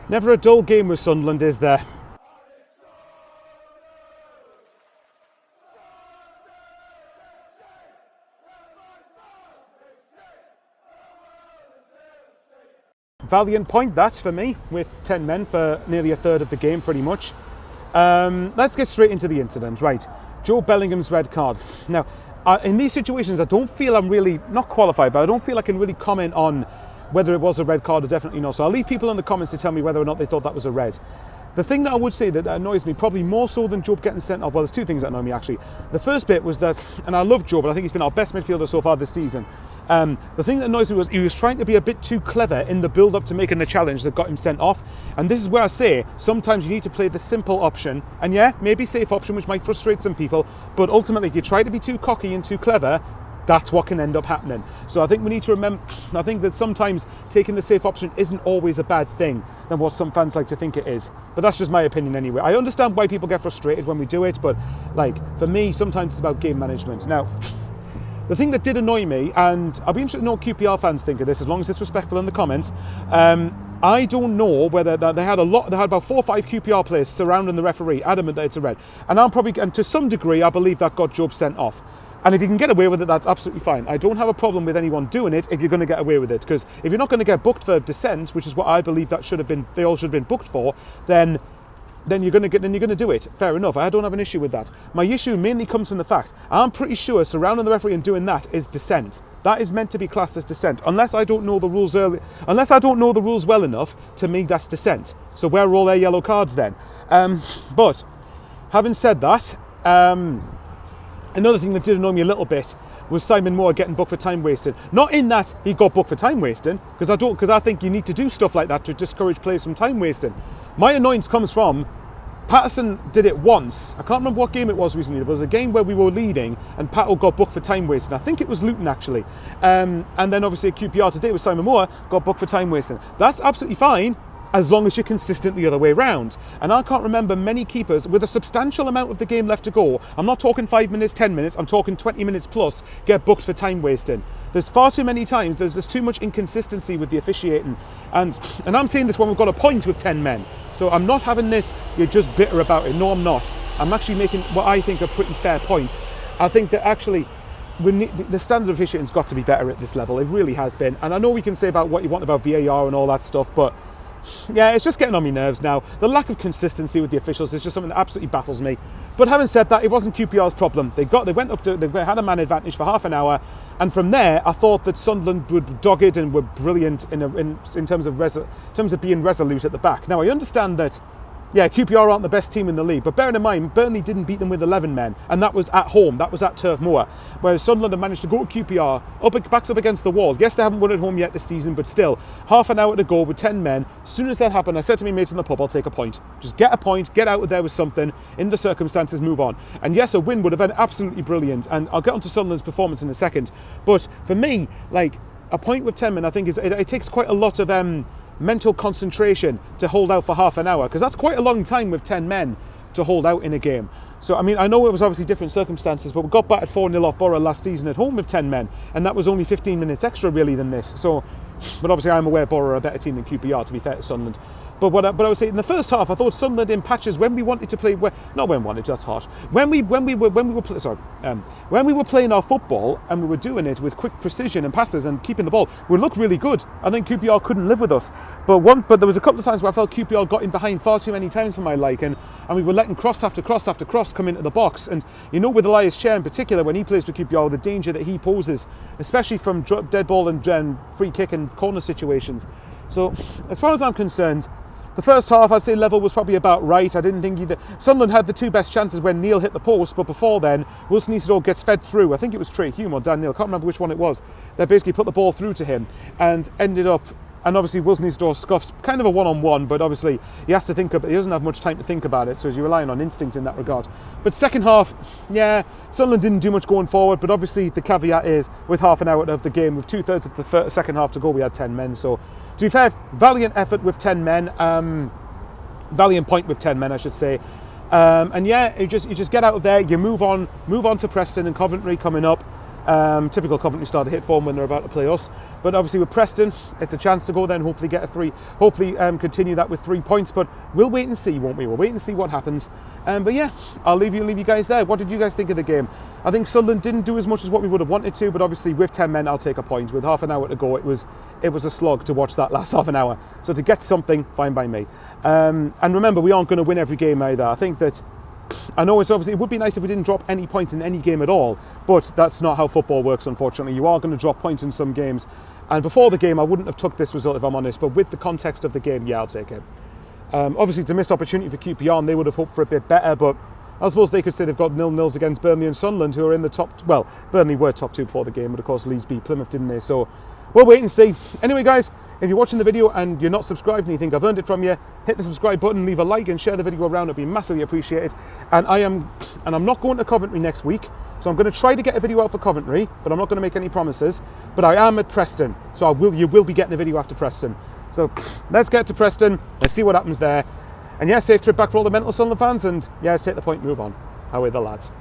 Never a dull game with Sunderland, is there? Valiant point, that for me, with 10 men for nearly a third of the game, pretty much. Let's get straight into the incident. Right, Jobe Bellingham's red card. Now, in these situations, I don't feel I'm really, not qualified, but I don't feel I can really comment on whether it was a red card or definitely not. So I'll leave people in the comments to tell me whether or not they thought that was a red. The thing that I would say that annoys me, probably more so than Jobe getting sent off, well, there's two things that annoy me actually. The first bit was that, and I love Jobe, but I think he's been our best midfielder so far this season. The thing that annoys me was he was trying to be a bit too clever in the build-up to making the challenge that got him sent off. And this is where I say, sometimes you need to play the simple option. And yeah, maybe safe option, which might frustrate some people. But ultimately, if you try to be too cocky and too clever, that's what can end up happening. So I think we need to remember, I think that sometimes taking the safe option isn't always a bad thing than what some fans like to think it is. But that's just my opinion anyway. I understand why people get frustrated when we do it, but like, for me, sometimes it's about game management. Now, the thing that did annoy me, and I'll be interested to know what QPR fans think of this, as long as it's respectful in the comments. I don't know whether they had about 4 or 5 QPR players surrounding the referee, adamant that it's a red. And to some degree, I believe that got Jobe sent off. And if you can get away with it, that's absolutely fine. I don't have a problem with anyone doing it if you're going to get away with it. Because if you're not going to get booked for dissent, which is what I believe that they all should have been booked for, then you're going to do it. Fair enough. I don't have an issue with that. My issue mainly comes from the fact I'm pretty sure surrounding the referee and doing that is dissent. That is meant to be classed as dissent. Unless I don't know the rules well enough, to me that's dissent. So where are all their yellow cards then? But having said that, another thing that did annoy me a little bit was Simon Moore getting booked for time wasted. Not in that he got booked for time wasting, because I think you need to do stuff like that to discourage players from time wasting. My annoyance comes from Patterson did it once. I can't remember what game it was recently. There was a game where we were leading and Patto got booked for time wasting. I think it was Luton actually. And then obviously at QPR today with Simon Moore got booked for time wasting. That's absolutely fine, as long as you're consistent the other way round. And I can't remember many keepers with a substantial amount of the game left to go. I'm not talking 5 minutes, 10 minutes, I'm talking 20 minutes plus, get booked for time wasting. There's far too many times, there's too much inconsistency with the officiating. And I'm saying this when we've got a point with 10 men. So I'm not having this, you're just bitter about it. No, I'm not. I'm actually making what I think are pretty fair points. I think that actually, the standard of officiating's got to be better at this level. It really has been. And I know we can say about what you want about VAR and all that stuff, but yeah, it's just getting on my nerves now. The lack of consistency with the officials is just something that absolutely baffles me. But having said that, it wasn't QPR's problem. They had a man advantage for half an hour, and from there, I thought that Sunderland were dogged and were brilliant in terms of being resolute at the back. Now I understand that, yeah, QPR aren't the best team in the league, but bearing in mind, Burnley didn't beat them with 11 men, and that was at home, that was at Turf Moor, whereas Sunderland have managed to go to QPR, backs up against the wall. Yes, they haven't won at home yet this season, but still, half an hour to go with 10 men. As soon as that happened, I said to my mates in the pub, I'll take a point. Just get a point, get out of there with something, in the circumstances, move on. And yes, a win would have been absolutely brilliant, and I'll get onto Sunderland's performance in a second, but for me, like, a point with 10 men, I think, it takes quite a lot of mental concentration to hold out for half an hour, because that's quite a long time with 10 men to hold out in a game. So I mean, I know it was obviously different circumstances, but we got battered 4-0 off Borough last season at home with 10 men, and that was only 15 minutes extra really than this. So, but obviously I'm aware Borough are a better team than QPR, to be fair to Sunderland. But what I would say, in the first half, I thought Sunderland in patches when we wanted to play, that's harsh. When we were playing our football and we were doing it with quick precision and passes and keeping the ball, we looked really good. I think QPR couldn't live with us. But there was a couple of times where I felt QPR got in behind far too many times for my liking, and we were letting cross after cross after cross come into the box. And you know, with Elias Chair in particular, when he plays for QPR, the danger that he poses, especially from dead ball and free kick and corner situations. So, as far as I'm concerned, the first half, I'd say level was probably about right. I didn't think Sunderland had the two best chances when Neil hit the post, but before then, Wilson Isidore gets fed through. I think it was Trey Hume or Dan Neil, can't remember which one it was. They basically put the ball through to him and ended up, and obviously Wilson Isidore scuffs kind of a one-on-one, but obviously he has to think about it. He doesn't have much time to think about it, so you're relying on instinct in that regard. But second half, yeah, Sunderland didn't do much going forward, but obviously the caveat is, with half an hour of the game, with 2/3 of the second half to go, we had 10 men. So, to be fair, valiant effort with 10 men. Valiant point with 10 men, I should say. And yeah, you just get out of there, you move on to Preston and Coventry coming up. Typical Coventry start to hit form when they're about to play us. But obviously with Preston, it's a chance to go there and hopefully get a 3, hopefully continue that with 3 points. But we'll wait and see, won't we? We'll wait and see what happens. But yeah, I'll leave you guys there. What did you guys think of the game? I think Sunderland didn't do as much as what we would have wanted to, but obviously with 10 men, I'll take a point. With half an hour to go, it was a slog to watch that last half an hour. So to get something, fine by me. And remember, we aren't going to win every game either. I think that, I know it's obviously, it would be nice if we didn't drop any points in any game at all, but that's not how football works, unfortunately. You are going to drop points in some games. And before the game, I wouldn't have took this result if I'm honest, but with the context of the game, yeah, I'll take it. Obviously, it's a missed opportunity for QPR, and they would have hoped for a bit better, but I suppose they could say they've got 0-0s against Burnley and Sunderland, who are in the top, well, Burnley were top 2 before the game, but of course Leeds beat Plymouth, didn't they? So we'll wait and see. Anyway, guys, if you're watching the video and you're not subscribed and you think I've earned it from you, hit the subscribe button, leave a like and share the video around. It'd be massively appreciated. And I'm not going to Coventry next week, so I'm going to try to get a video out for Coventry, but I'm not going to make any promises. But I am at Preston, so you will be getting a video after Preston. So let's get to Preston. Let's see what happens there. And yeah, safe trip back for all the mental Sunderland fans. And yeah, let's take the point and move on. How are the lads?